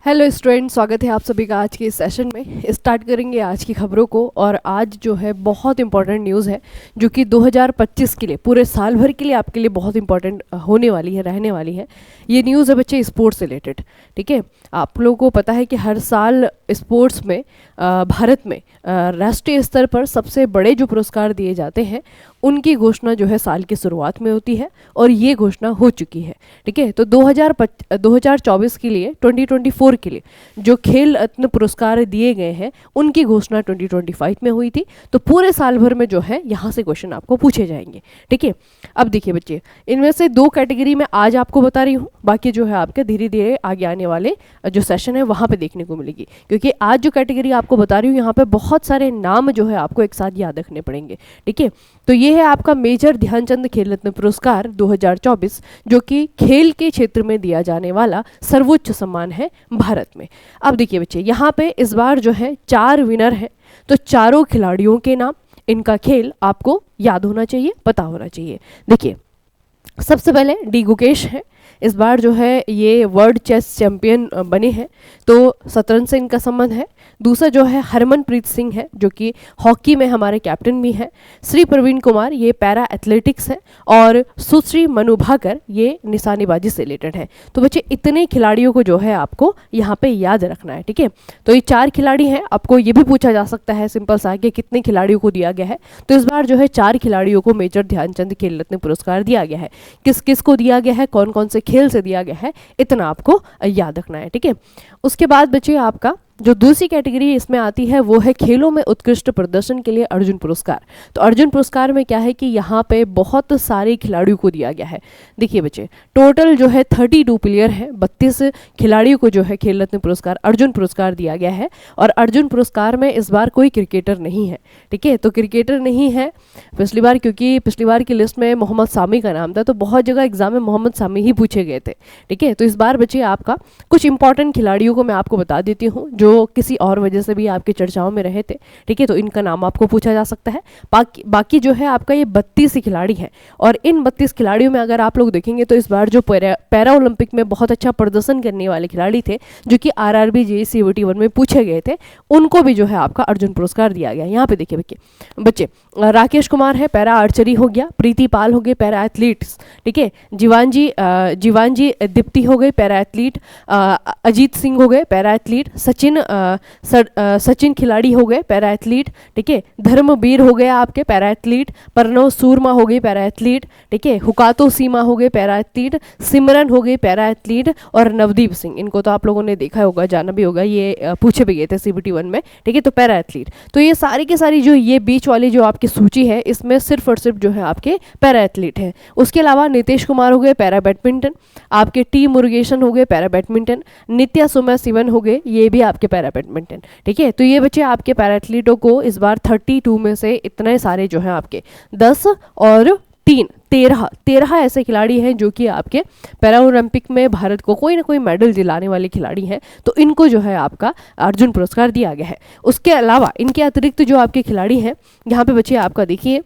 Hello student, स्वागत है आप सभी का आज के इस सेशन में। स्टार्ट करेंगे आज की खबरों को। और आज जो है बहुत इंपॉर्टेंट न्यूज़ है जो कि 2025 के लिए, पूरे साल भर के लिए आपके लिए बहुत इंपॉर्टेंट होने वाली है, रहने वाली है। ये न्यूज़ है बच्चे स्पोर्ट्स से रिलेटेड। ठीक है, आप लोगों को पता है कि हर साल स्पोर्ट्स में भारत में राष्ट्रीय स्तर पर सबसे बड़े जो पुरस्कार दिए जाते हैं उनकी घोषणा जो है साल की शुरुआत में होती है और ये घोषणा हो चुकी है। ठीक है, तो 2024 के लिए, 2024 के लिए जो खेल रत्न पुरस्कार दिए गए हैं उनकी घोषणा 2025 में हुई थी। तो पूरे साल भर में जो है यहाँ से क्वेश्चन आपको पूछे जाएंगे। ठीक है, अब देखिए बच्चे, इनमें से 2 कैटेगरी में आज आपको बता रही हूँ, बाकी जो है आपके धीरे धीरे आगे आने वाले जो सेशन है वहाँ पे देखने को मिलेगी। क्योंकि आज जो कैटेगरी आपको बता रही हूँ यहाँ पे बहुत सारे नाम जो है आपको एक साथ याद रखने पड़ेंगे। ठीक है, तो ये है आपका मेजर ध्यानचंद खेल रत्न पुरस्कार 2024, जो कि खेल के क्षेत्र में दिया जाने वाला सर्वोच्च सम्मान है भारत में। अब देखिए बच्चे, यहाँ पे इस बार जो है 4 विनर हैं। तो चारों खिलाड़ियों के नाम, इनका खेल आपको याद होना चाहिए, पता होना चाहिए। देखिए, सबसे पहले डी गुकेश है। इस बार जो है ये वर्ल्ड चेस चैंपियन बने हैं, तो शतरंज से इनका संबंध है। दूसरा जो है हरमनप्रीत सिंह है, जो कि हॉकी में हमारे कैप्टन भी हैं। श्री प्रवीण कुमार ये पैरा एथलेटिक्स है। और सुश्री मनु भाकर ये निशानेबाजी से रिलेटेड है। तो बच्चे, इतने खिलाड़ियों को जो है आपको यहाँ पे याद रखना है। ठीक है, तो ये 4 खिलाड़ी हैं। आपको ये भी पूछा जा सकता है सिंपल सा कि कितने खिलाड़ियों को दिया गया है। तो इस बार जो है 4 खिलाड़ियों को मेजर ध्यानचंद खेल रत्न पुरस्कार दिया गया है। किस किस को दिया गया है, कौन कौन से खेल से दिया गया है, इतना आपको याद रखना है। ठीक है, उसके बाद बच्चे आपका जो दूसरी कैटेगरी इसमें आती है वो है खेलों में उत्कृष्ट प्रदर्शन के लिए अर्जुन पुरस्कार। तो अर्जुन पुरस्कार में क्या है कि यहाँ पे बहुत सारे खिलाड़ियों को दिया गया है। देखिए बच्चे, टोटल जो है 32 प्लेयर है, 32 खिलाड़ियों को जो है खेल रत्न पुरस्कार, अर्जुन पुरस्कार दिया गया है। और अर्जुन पुरस्कार में इस बार कोई क्रिकेटर नहीं है। ठीक है, तो क्रिकेटर नहीं है पिछली बार, क्योंकि पिछली बार की लिस्ट में मोहम्मद सामी का नाम था, तो बहुत जगह एग्जाम में मोहम्मद सामी ही पूछे गए थे। ठीक है, तो इस बार बच्चे आपका कुछ इंपॉर्टेंट खिलाड़ियों को मैं आपको बता देती हूँ जो किसी और वजह से भी आपकी चर्चाओं में रहे थे। ठीक है, तो इनका नाम आपको पूछा जा सकता है। बाकी जो है आपका ये 32 ही खिलाड़ी हैं। और इन 32 खिलाड़ियों में अगर आप लोग देखेंगे तो इस बार जो पैरा ओलंपिक में बहुत अच्छा प्रदर्शन करने वाले खिलाड़ी थे, जो कि आरआरबी जेईई सीयूईटी 1 में पूछे गए थे, उनको भी जो है आपका अर्जुन पुरस्कार दिया गया। यहाँ पे देखिए बच्चे, राकेश कुमार है, पैरा आर्चरी हो गया। प्रीति पाल हो गए, पैरा एथलीट्स। ठीक है, जीवानजी दीप्ति हो गई, पैरा एथलीट। अजीत सिंह हो गए, पैरा एथलीट। सचिन खिलाड़ी हो गए, पैरा एथलीट। ठीक है, धर्मवीर हो गया आपके, पैरा एथलीट। प्रणव सूरमा हो गई, पैरा एथलीट। ठीक है, हुकातो सीमा हो गए, पैरा एथलीट। सिमरन हो गई, पैरा एथलीट। और नवदीप सिंह, इनको तो आप लोगों ने देखा होगा, जाना भी होगा, ये पूछे भी गए थे सीबीटी 1 में। ठीक है, तो पैरा एथलीट। तो ये सारी की सारी जो ये बीच वाली जो आपकी सूची है, इसमें सिर्फ और सिर्फ जो है आपके पैरा एथलीट है। उसके अलावा नीतीश कुमार हो गए, पैरा बैडमिंटन। आपके टी मुरुगेशन हो गए, पैरा बैडमिंटन। नित्या सुमा सिवन हो गए, ये भी आपके पैरा बैडमिंटन। ठीक है, तो ये बच्चे आपके पैरा एथलीटों को इस बार 32 में से इतने सारे जो हैं आपके 10 और 3 13 ऐसे खिलाड़ी हैं जो कि आपके पैरा ओलंपिक में भारत को कोई ना कोई मेडल दिलाने वाले खिलाड़ी हैं। तो इनको जो है आपका अर्जुन पुरस्कार दिया गया है। उसके अलावा इनके अतिरिक्त जो आपके खिलाड़ी हैं, यहाँ पे बच्चे आपका देखिए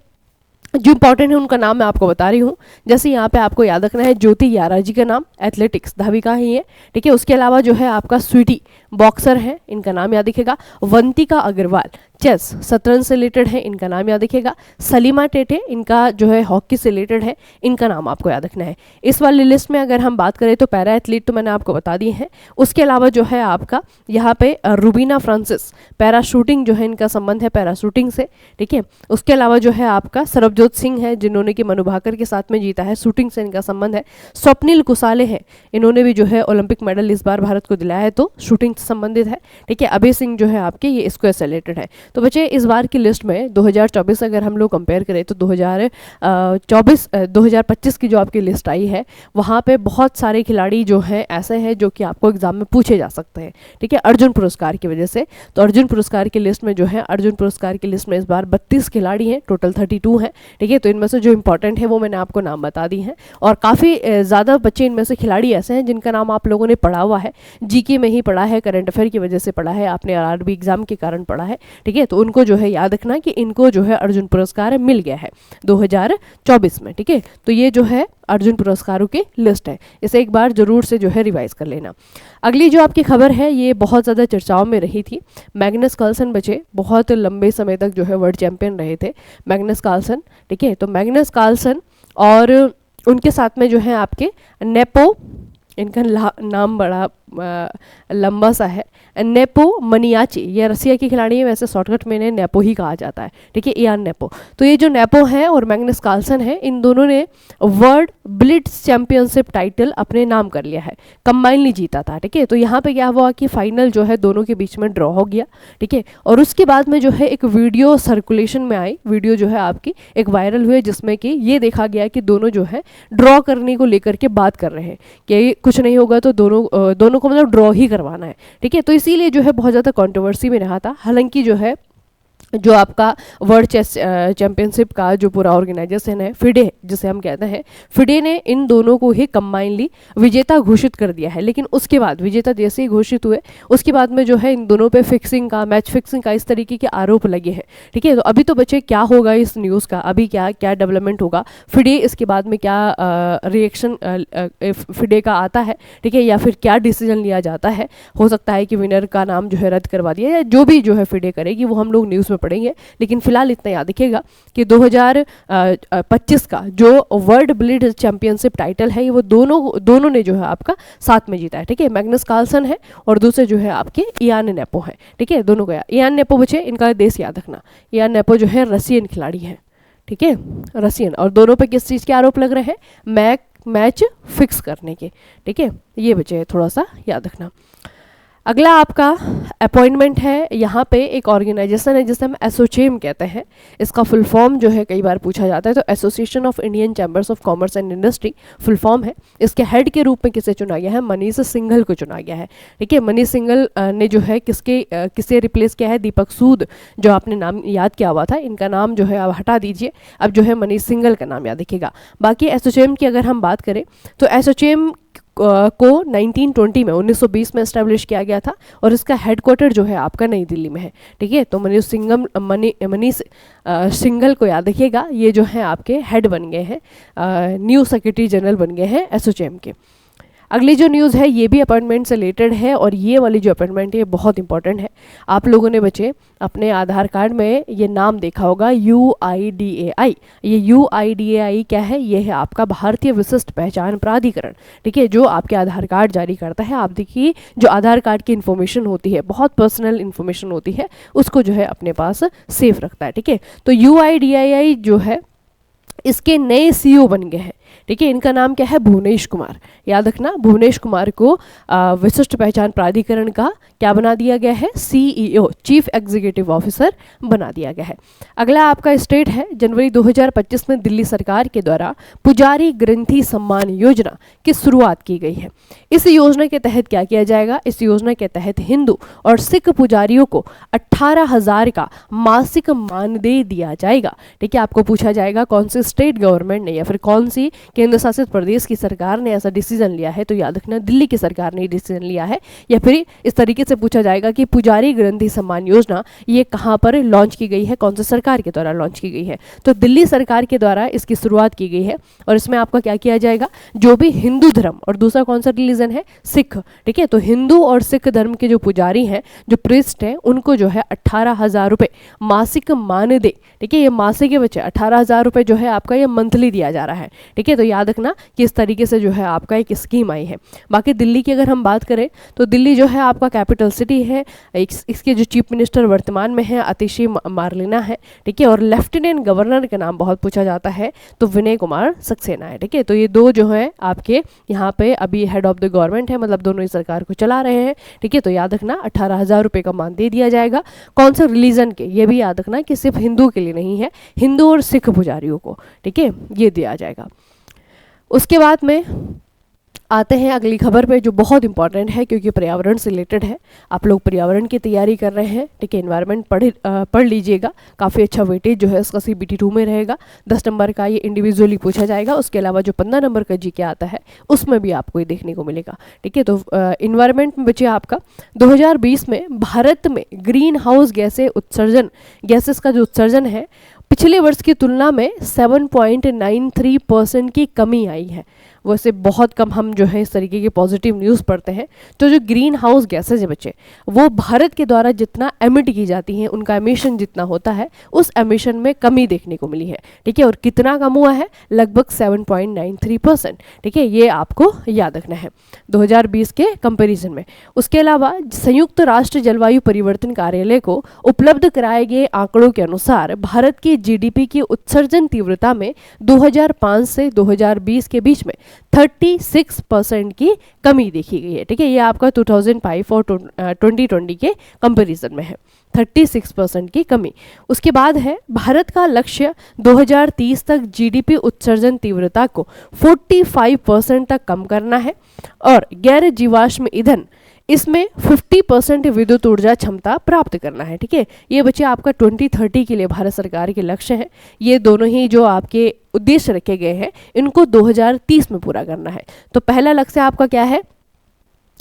जो इंपॉर्टेंट है उनका नाम मैं आपको बता रही हूँ। जैसे यहाँ पे आपको याद रखना है, ज्योति यारा जी का नाम, एथलेटिक्स धाविका ही है। ठीक है, उसके अलावा जो है आपका स्वीटी बॉक्सर है, इनका नाम याद रखिएगा। वंतिका अग्रवाल चेस शतरंज से रिलेटेड है, इनका नाम याद रखिएगा। सलीमा टेटे, इनका जो है हॉकी से रिलेटेड है, इनका नाम आपको याद रखना है। इस वाली लिस्ट में अगर हम बात करें तो पैरा एथलीट तो मैंने आपको बता दिए हैं। उसके अलावा जो है आपका यहाँ पे रुबीना फ्रांसिस, पैरा शूटिंग जो है इनका संबंध है पैरा शूटिंग से। ठीक है, उसके अलावा जो है आपका सरबजोत सिंह है, जिन्होंने कि मनु भाकर के साथ में जीता है, शूटिंग से इनका संबंध है। स्वप्निल कुसाले हैं, इन्होंने भी जो है ओलंपिक मेडल इस बार भारत को दिलाया है, तो शूटिंग से संबंधित है। ठीक है, अभय सिंह जो है आपके ये स्क्वायर से रिलेटेड है। तो बच्चे, इस बार की लिस्ट में 2024 अगर हम लोग कंपेयर करें तो 2025 की जो आपकी लिस्ट आई है, वहाँ पे बहुत सारे खिलाड़ी जो हैं ऐसे हैं जो कि आपको एग्जाम में पूछे जा सकते हैं। ठीक है, अर्जुन पुरस्कार की वजह से। तो अर्जुन पुरस्कार की लिस्ट में जो है, अर्जुन पुरस्कार की लिस्ट में इस बार 32 खिलाड़ी हैं, टोटल 32 हैं। ठीक है, तो इनमें से जो इंपॉर्टेंट है वो मैंने आपको नाम बता दी हैं। और काफ़ी ज़्यादा बच्चे इनमें से खिलाड़ी ऐसे हैं जिनका नाम आप लोगों ने पढ़ा हुआ है, जीके में ही पढ़ा है, करंट अफेयर की वजह से पढ़ा है, आपने आरआरबी एग्जाम के कारण पढ़ा है, ठीक है, तो उनको जो है याद रखना कि इनको जो है अर्जुन पुरस्कार मिल गया है 2024 में, ठीक है। तो ये जो है अर्जुन पुरस्कारों की लिस्ट है, इसे एक बार जरूर से जो है रिवाइज कर लेना। अगली जो आपकी खबर है ये बहुत ज़्यादा चर्चाओं में रही थी। मैग्नस कार्लसन बचे, बहुत लंबे समय तक जो है वर्ल्ड चैंपियन रहे थे मैग्नस कार्लसन, ठीक है। तो मैग्नस कार्लसन और उनके साथ में जो है आपके नेपो, इनका नाम बड़ा लंबा सा है, नेपो मनियाची, ये रसिया की खिलाड़ी है, वैसे शॉर्टकट में इन्हें नेपो ही कहा जाता है, ठीक है, इयान नेपो। तो ये जो नेपो है और मैग्नस कार्लसन है, इन दोनों ने वर्ल्ड ब्लिट्ज चैंपियनशिप टाइटल अपने नाम कर लिया है, कंबाइनली जीता था, ठीक है। तो यहाँ पे क्या हुआ कि फाइनल जो है दोनों के बीच में ड्रॉ हो गया, ठीक है। और उसके बाद में जो है एक वीडियो सर्कुलेशन में आई, वीडियो जो है आपकी एक वायरल हुई, जिसमें कि ये देखा गया कि दोनों जो है ड्रॉ करने को लेकर के बात कर रहे हैं कि कुछ नहीं होगा तो दोनों को मतलब ड्रॉ ही करवाना है, ठीक है। तो इसीलिए जो है बहुत ज़्यादा कंट्रोवर्सी में रहा था। हालांकि जो है जो आपका वर्ल्ड चेस चैंपियनशिप का जो पूरा ऑर्गेनाइजेशन है, फिडे जिसे हम कहते हैं, फिडे ने इन दोनों को ही कंबाइनली विजेता घोषित कर दिया है। लेकिन उसके बाद विजेता जैसे ही घोषित हुए उसके बाद में जो है इन दोनों पे फिक्सिंग का, मैच फिक्सिंग का, इस तरीके के आरोप लगे हैं, ठीक है। तो अभी तो बच्चे क्या होगा इस न्यूज़ का, अभी क्या क्या डेवलपमेंट होगा, फिडे इसके बाद में क्या रिएक्शन फिडे का आता है, ठीक है, या फिर क्या डिसीजन लिया जाता है। हो सकता है कि विनर का नाम जो है रद्द करवा दिया, या जो भी जो है फिडे करेगी वो हम लोग न्यूज़ में पढ़ेंगे। लेकिन फिलहाल इतना याद रखिएगा कि 2025 का जो वर्ल्ड ब्लिट्ज चैंपियनशिप टाइटल है, ये वो दोनों ने जो है आपका साथ में जीता है, ठीक है। मैग्नस कार्लसन है और दूसरे जो है आपके इयान नेपो है, ठीक है, दोनों को इयान नेपो बचे, इनका देश याद रखना। इयान नेपो जो है रसियन खिलाड़ी है, ठीक है, रसियन, और दोनों पे किस चीज़ के आरोप लग रहे हैं, मैच फिक्स करने के, ठीक है। ये बचे थोड़ा सा याद रखना। अगला आपका अपॉइंटमेंट है, यहाँ पे एक ऑर्गेनाइजेशन है जिसे हम एसोचेम कहते हैं। इसका फुल फॉर्म जो है कई बार पूछा जाता है, तो association of Indian chambers of commerce and industry full form है। इसके हेड के रूप में किसे चुना गया है, मनीष सिंघल को चुना गया है, ठीक है। मनीष सिंघल ने जो है किसे रिप्लेस किया है, दीपक सूद, जो आपने नाम याद किया हुआ था, इनका नाम जो है आप हटा दीजिए, अब जो है मनीष सिंघल का नाम याद रखिएगा। बाकी एसोचेम की अगर हम बात करें तो एसोचेम को 1920 में 1920 में एस्टेब्लिश किया गया था और इसका हेडक्वार्टर जो है आपका नई दिल्ली में है, ठीक है। तो मनीष सिंघल को याद रखिएगा, ये जो है आपके हेड बन गए हैं, न्यू सेक्रेटरी जनरल बन गए हैं एसोचेम के। अगली जो न्यूज़ है ये भी अपॉइंटमेंट से रिलेटेड है और ये वाली जो अपॉइंटमेंट है ये बहुत इंपॉर्टेंट है। आप लोगों ने बच्चे अपने आधार कार्ड में ये नाम देखा होगा UIDAI। ये UIDAI क्या है, ये है आपका भारतीय विशिष्ट पहचान प्राधिकरण, ठीक है, जो आपके आधार कार्ड जारी करता है। आप देखिए जो आधार कार्ड की इन्फॉर्मेशन होती है, बहुत पर्सनल इन्फॉर्मेशन होती है, उसको जो है अपने पास सेफ रखता है, ठीक है। तो UIDAI जो है इसके नए CEO बन गए हैं, ठीक है। इनका नाम क्या है, भुवनेश कुमार, याद रखना। भुवनेश कुमार को विशिष्ट पहचान प्राधिकरण का क्या बना दिया गया है, CEO, चीफ एग्जीक्यूटिव ऑफिसर बना दिया गया है। अगला आपका स्टेट है, जनवरी 2025 में दिल्ली सरकार के द्वारा पुजारी ग्रंथि सम्मान योजना की शुरुआत की गई है। इस योजना के तहत क्या किया जाएगा, इस योजना के तहत हिंदू और सिख पुजारियों को 18,000 का मासिक मानदेय दिया जाएगा, ठीक है। आपको पूछा जाएगा कौन सी स्टेट गवर्नमेंट ने या फिर कौन सी केंद्र शासित प्रदेश की सरकार ने ऐसा डिसीजन लिया है, तो याद रखना दिल्ली की सरकार ने डिसीजन लिया है। या फिर इस तरीके से पूछा जाएगा कि पुजारी ग्रंथि सम्मान योजना ये कहाँ पर लॉन्च की गई है, कौन सी सरकार के द्वारा लॉन्च की गई है, तो दिल्ली सरकार के द्वारा इसकी शुरुआत की गई है। और इसमें आपका क्या किया जाएगा, जो भी हिंदू धर्म और दूसरा कौन सा रिलीजन है, सिख, ठीक है। तो हिंदू और सिख धर्म के जो पुजारी हैं, जो प्रीस्ट हैं, उनको जो है 18,000 रुपये मासिक मानदेय, ठीक है, ये मासिक के बच्चे 18,000 रुपये जो है आपका ये मंथली दिया जा रहा है, ठीक है। तो याद रखना कि इस तरीके से जो है आपका एक स्कीम आई है। बाकी दिल्ली की अगर हम बात करें तो दिल्ली जो है आपका कैपिटल सिटी है। इसके जो चीफ मिनिस्टर वर्तमान में है अतिशी मार्लेना है, ठीक है। और लेफ्टिनेंट गवर्नर का नाम बहुत पूछा जाता है, तो विनय कुमार सक्सेना है, ठीक है। तो ये दो जो है आपके यहाँ पे अभी हेड ऑफ द गवर्नमेंट है, मतलब दोनों ही सरकार को चला रहे हैं, ठीक है। तो याद रखना 18,000 रुपये का मानदेय दिया जाएगा। कौन से रिलीजन के, ये भी याद रखना कि सिर्फ हिंदू के लिए नहीं है, हिंदू और सिख पुजारियों को, ठीक है, ये दिया जाएगा। उसके बाद में आते हैं अगली खबर पे, जो बहुत इंपॉर्टेंट है क्योंकि पर्यावरण से रिलेटेड है। आप लोग पर्यावरण की तैयारी कर रहे हैं, ठीक है, एनवायरनमेंट पढ़ लीजिएगा। काफ़ी अच्छा वेटेज जो है इसका CBT 2 में रहेगा। 10 नंबर का ये इंडिविजुअली पूछा जाएगा। उसके अलावा जो 15 नंबर का GK आता है उसमें भी आपको ये देखने को मिलेगा, ठीक है। तो इन्वायरमेंट में बचे आपका 2020 में भारत में ग्रीन हाउस गैसेस का जो उत्सर्जन है पिछले वर्ष की तुलना में 7.93% की कमी आई है। वैसे बहुत कम हम जो है इस तरीके की पॉजिटिव न्यूज़ पढ़ते हैं। तो जो ग्रीन हाउस गैसेज है बच्चे, वो भारत के द्वारा जितना एमिट की जाती हैं, उनका एमिशन जितना होता है, उस एमिशन में कमी देखने को मिली है, ठीक है। और कितना कम हुआ है? लगभग 7.93%, ठीक है। ये आपको याद रखना है 2020 के कंपैरिजन में। उसके अलावा संयुक्त राष्ट्र जलवायु परिवर्तन कार्यालय को उपलब्ध कराए गए आंकड़ों के अनुसार भारत की GDP की उत्सर्जन तीव्रता में 2005 से 2020 के बीच में 36% की कमी देखी गई है, ठीक है। ये आपका 2005 और 2020 के कंपैरिजन में है, 36% की कमी। उसके बाद है भारत का लक्ष्य 2030 तक GDP उत्सर्जन तीव्रता को 45% तक कम करना है और गैर जीवाश्म ईंधन इसमें 50% विद्युत ऊर्जा क्षमता प्राप्त करना है, ठीक है। ये बच्चे आपका 2030 के लिए भारत सरकार के लक्ष्य हैं। ये दोनों ही जो आपके उद्देश्य रखे गए हैं इनको 2030 में पूरा करना है। तो पहला लक्ष्य आपका क्या है?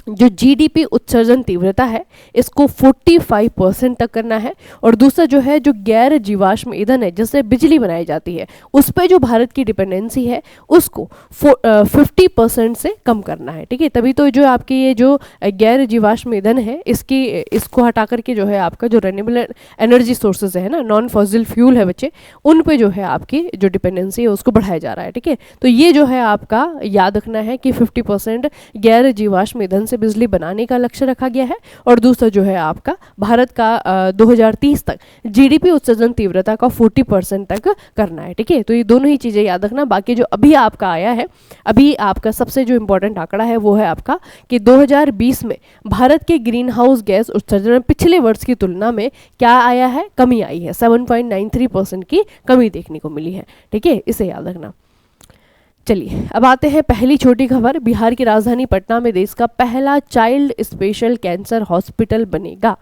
जो GDP उत्सर्जन तीव्रता है इसको 45% तक करना है। और दूसरा जो है, जो गैर जीवाश्म ईंधन है जिससे बिजली बनाई जाती है, उस पर जो भारत की डिपेंडेंसी है उसको 50% से कम करना है, ठीक है। तभी तो जो आपके ये जो गैर जीवाश्म ईंधन है इसको हटा करके जो है आपका जो रिन्यूएबल एनर्जी सोर्सेज है ना, नॉन फॉसिल फ्यूल है बच्चे, उन पे जो है आपकी जो डिपेंडेंसी है उसको बढ़ाया जा रहा है, ठीक है। तो ये जो है आपका याद रखना है कि 50% गैर जीवाश्म ईंधन से बिजली बनाने का लक्ष्य रखा गया है। और दूसरा जो है आपका भारत का 2030 तक GDP उत्सर्जन तीव्रता का 40% तक करना है, ठीक है। तो ये दोनों ही चीज़ें याद रखना। बाकी जो अभी आपका आया है, अभी आपका सबसे जो इम्पोर्टेंट आंकड़ा है वो है आपका कि 2020 में भारत के ग्रीन हाउस गैस उत्सर्जन में पिछले वर्ष की तुलना में क्या आया है? कमी आई है, 7.93% की कमी देखने को मिली है, ठीक है। इसे याद रखना। चलिए अब आते हैं पहली छोटी खबर। बिहार की राजधानी पटना में देश का पहला चाइल्ड स्पेशल कैंसर हॉस्पिटल बनेगा,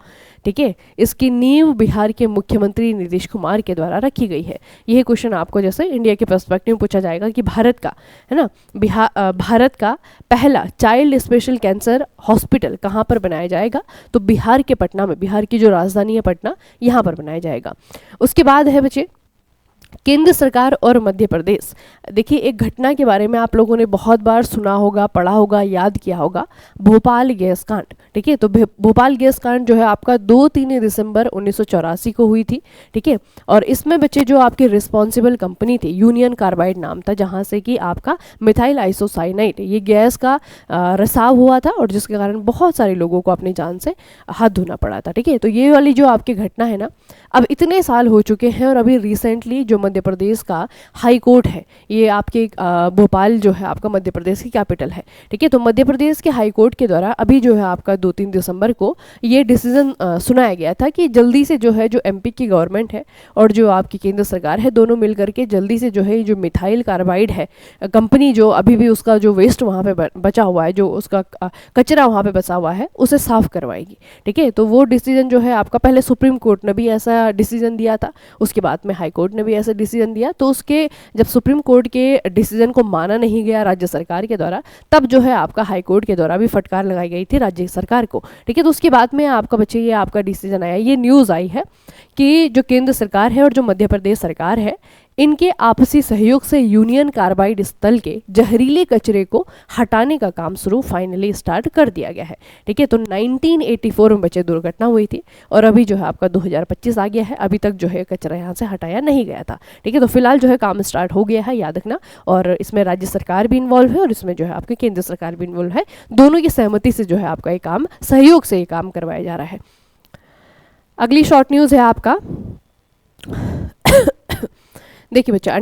ठीक है। इसकी नींव बिहार के मुख्यमंत्री नीतीश कुमार के द्वारा रखी गई है। यह क्वेश्चन आपको जैसे इंडिया के पर्सपेक्टिव में पूछा जाएगा कि भारत का है ना, भारत का पहला चाइल्ड स्पेशल कैंसर हॉस्पिटल कहाँ पर बनाया जाएगा? तो बिहार के पटना में, बिहार की जो राजधानी है पटना, यहाँ पर बनाया जाएगा। उसके बाद है बच्चे केंद्र सरकार और मध्य प्रदेश। देखिए एक घटना के बारे में आप लोगों ने बहुत बार सुना होगा, पढ़ा होगा, याद किया होगा, भोपाल गैस कांड, ठीक है। तो भोपाल गैस कांड जो है आपका 2-3 दिसंबर 1984 को हुई थी, ठीक है। और इसमें बच्चे जो आपकी रिस्पॉन्सिबल कंपनी थी, यूनियन कार्बाइड नाम था, जहाँ से कि आपका मिथाइल आइसोसाइनाइड ये गैस का रिसाव हुआ था और जिसके कारण बहुत सारे लोगों को अपनी जान से हाथ धोना पड़ा था, ठीक है। तो ये वाली जो आपकी घटना है ना, अब इतने साल हो चुके हैं और अभी रिसेंटली जो मध्य प्रदेश का हाई कोर्ट है, ये आपके भोपाल जो है आपका मध्य प्रदेश की कैपिटल है, ठीक है। तो मध्य प्रदेश के हाई कोर्ट के द्वारा अभी जो है आपका 2-3 दिसंबर को ये डिसीजन सुनाया गया था कि जल्दी से जो है जो MP की गवर्नमेंट है और जो आपकी केंद्र सरकार है, दोनों मिल करके जल्दी से जो है जो मिथाइल कार्बाइड है कंपनी, जो अभी भी उसका जो वेस्ट वहाँ पे बचा हुआ है, जो उसका कचरा वहाँ पे बचा हुआ है, उसे साफ करवाएगी, ठीक है। तो वो डिसीजन जो है आपका, पहले सुप्रीम कोर्ट ने भी ऐसा डिसीजन दिया था, उसके बाद में हाई कोर्ट ने भी ऐसा डिसीजन दिया। तो उसके जब सुप्रीम कोर्ट के डिसीजन को माना नहीं गया राज्य सरकार के द्वारा, तब जो है आपका हाई कोर्ट के द्वारा भी फटकार लगाई गई थी राज्य सरकार को, ठीक है। तो उसके बाद में आपका बच्चे ये आपका डिसीजन आया, ये न्यूज़ आई है कि जो केंद्र सरकार है और जो मध्य प्रदेश सरकार है, इनके आपसी सहयोग से यूनियन कार्बाइड स्थल के जहरीले कचरे को हटाने का काम शुरू फाइनली स्टार्ट कर दिया गया है, ठीक है। तो 1984 में बच्चे दुर्घटना हुई थी और अभी जो है आपका 2025 आ गया है, अभी तक जो है कचरा यहाँ से हटाया नहीं गया था, ठीक है। तो फिलहाल जो है काम स्टार्ट हो गया है, याद रखना। और इसमें राज्य सरकार भी इन्वॉल्व है और इसमें जो है आपके केंद्र सरकार भी इन्वॉल्व है, दोनों की सहमति से जो है आपका ये काम, सहयोग से ये काम करवाया जा रहा है। अगली शॉर्ट न्यूज़ है आपका देखिए बच्चा,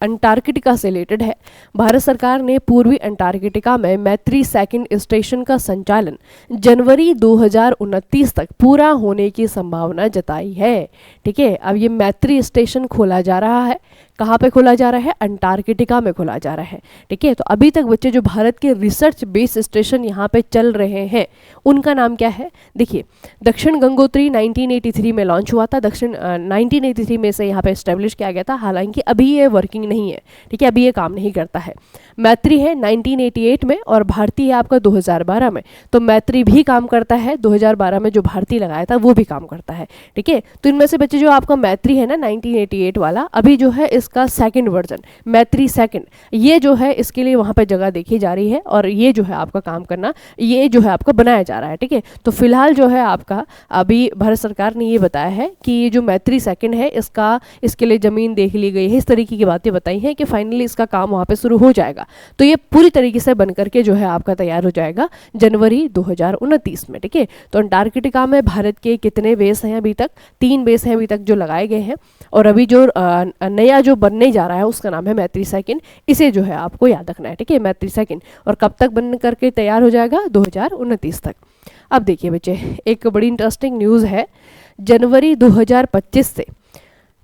अंटार्कटिका से रिलेटेड है। भारत सरकार ने पूर्वी अंटार्कटिका में मैत्री सेकंड स्टेशन का संचालन जनवरी 2029 तक पूरा होने की संभावना जताई है, ठीक है। अब ये मैत्री स्टेशन खोला जा रहा है कहाँ पे खोला जा रहा है, अंटार्कटिका में खोला जा रहा है। ठीक है, तो अभी तक बच्चे जो भारत के रिसर्च बेस स्टेशन यहाँ पे चल रहे हैं उनका नाम क्या है, देखिए दक्षिण गंगोत्री 1983 में लॉन्च हुआ था, 1983 में से यहाँ पे एस्टेब्लिश किया गया था, हालांकि अभी ये वर्किंग नहीं है। ठीक है, अभी ये काम नहीं करता है। मैत्री है 1988 में और भारती है आपका 2012 में। तो मैत्री भी काम करता है, 2012 में जो भारती लगाया था वो भी काम करता है। ठीक है, तो इनमें से बच्चे जो आपका मैत्री है ना 1988 वाला, अभी जो है इसका सेकंड वर्जन मैत्री सेकंड, ये जो है इसके लिए वहाँ पे जगह देखी जा रही है और ये जो है आपका काम करना, ये जो है आपका बनाया जा रहा है। ठीक है, तो फिलहाल जो है आपका अभी भारत सरकार ने ये बताया है कि ये जो मैत्री सेकंड है इसके लिए ज़मीन देख ली गई है, इस तरीके की बातें बताई हैं कि फाइनली इसका काम वहाँ पे शुरू हो जाएगा। तो ये पूरी तरीके से बन करके जो है आपका तैयार हो जाएगा जनवरी 2029 में। ठीक है, तो अंटार्कटिका में भारत के कितने बेस हैं अभी तक, 3 बेस हैं अभी तक जो लगाए गए हैं और अभी जो नया जो बनने जा रहा है उसका नाम है मैत्री सेकंड, इसे जो है आपको याद रखना है। ठीक है, मैत्री सेकंड, और कब तक बन करके तैयार हो जाएगा, 2029 तक। अब देखिए बच्चे, एक बड़ी इंटरेस्टिंग न्यूज़ है, जनवरी 2025 से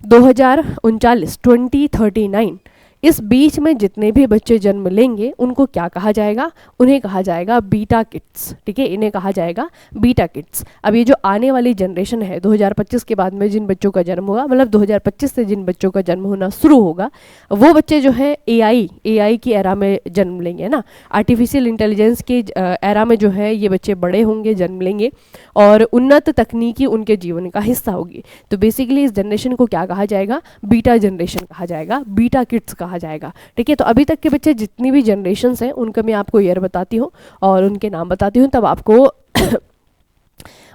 2039 2039 इस बीच में जितने भी बच्चे जन्म लेंगे उनको क्या कहा जाएगा, उन्हें कहा जाएगा बीटा किड्स। ठीक है, इन्हें कहा जाएगा बीटा किड्स। अब ये जो आने वाली जनरेशन है 2025 के बाद में जिन बच्चों का जन्म होगा, मतलब 2025 से जिन बच्चों का जन्म होना शुरू होगा, वो बच्चे जो है एआई की एरा में जन्म लेंगे ना, आर्टिफिशियल इंटेलिजेंस के एरा में जो है ये बच्चे बड़े होंगे, जन्म लेंगे और उन्नत तकनीकी उनके जीवन का हिस्सा होगी। तो बेसिकली इस जनरेशन को क्या कहा जाएगा, बीटा जनरेशन कहा जाएगा, बीटा किड्स कहा जाएगा। ठीक है, तो अभी तक के बच्चे जितनी भी जनरेशन्स हैं उनका मैं आपको ईयर बताती हूँ और उनके नाम बताती हूँ, तब आपको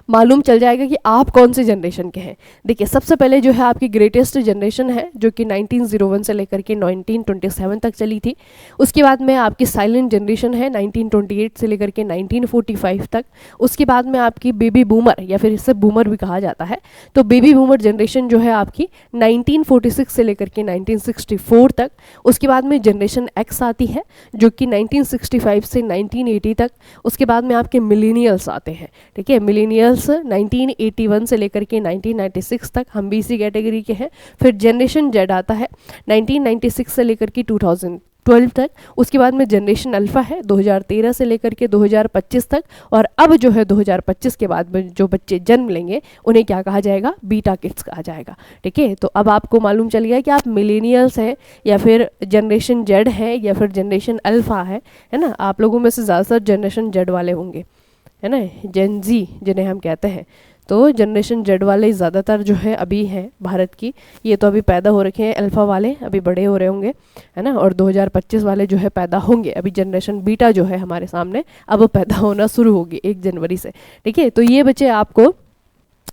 मालूम चल जाएगा कि आप कौन से जनरेशन के हैं। देखिए, सबसे पहले जो है आपकी ग्रेटेस्ट जनरेशन है जो कि 1901 से लेकर के 1927 तक चली थी। उसके बाद में आपकी साइलेंट जनरेशन है 1928 से लेकर के 1945 तक। उसके बाद में आपकी बेबी बूमर, या फिर इससे बूमर भी कहा जाता है, तो बेबी बूमर जनरेशन जो है आपकी 1946 से लेकर के 1964 तक। उसके बाद में जनरेशन एक्स आती है जो कि 1965 से 1980 तक। उसके बाद में आपके मिलीनियल्स आते हैं। ठीक है, मिलीनियल्स 1981 से लेकर के 1996 तक, हम भी इसी कैटेगरी के हैं। फिर जनरेशन जेड आता है 1996 से लेकर के 2012 तक। उसके बाद में जनरेशन अल्फा है 2013 से लेकर के 2025 तक। और अब जो है 2025 के बाद में जो बच्चे जन्म लेंगे उन्हें क्या कहा जाएगा, बीटा किड्स कहा जाएगा। ठीक है, तो अब आपको मालूम चल गया कि आप मिलेनियल्स हैं या फिर जनरेशन जेड है या फिर जनरेशन अल्फा है ना। आप लोगों में से ज़्यादातर जनरेशन जेड वाले होंगे, है ना, जेन जी जिन्हें हम कहते हैं। तो जनरेशन जेड वाले ज़्यादातर जो है अभी हैं भारत की, ये तो अभी पैदा हो रखे हैं। अल्फ़ा वाले अभी बड़े हो रहे होंगे, है ना, और 2025 वाले जो है पैदा होंगे। अभी जनरेशन बीटा जो है हमारे सामने अब पैदा होना शुरू होगी 1 जनवरी से। ठीक है, तो ये बच्चे आपको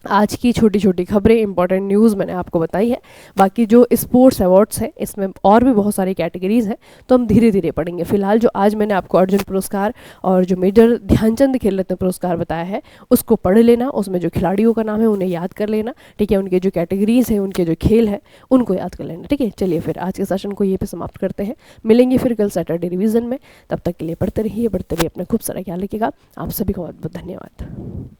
आज की छोटी छोटी खबरें, इंपॉर्टेंट न्यूज़ मैंने आपको बताई है। बाकी जो स्पोर्ट्स अवार्ड्स हैं इसमें और भी बहुत सारी कैटेगरीज़ हैं, तो हम धीरे धीरे पढ़ेंगे। फिलहाल जो आज मैंने आपको अर्जुन पुरस्कार और जो मेजर ध्यानचंद खेल रत्न पुरस्कार बताया है उसको पढ़ लेना, उसमें जो खिलाड़ियों का नाम है उन्हें याद कर लेना। ठीक है, उनके जो कैटेगरीज़ हैं, उनके जो खेल हैं उनको याद कर लेना। ठीक है, चलिए फिर आज के सेशन को ये पे समाप्त करते हैं। मिलेंगे फिर कल सैटरडे रिवीजन में। तब तक के लिए पढ़ते रहिए, अपना खूब सारा ख्याल रखिएगा। आप सभी को बहुत बहुत धन्यवाद।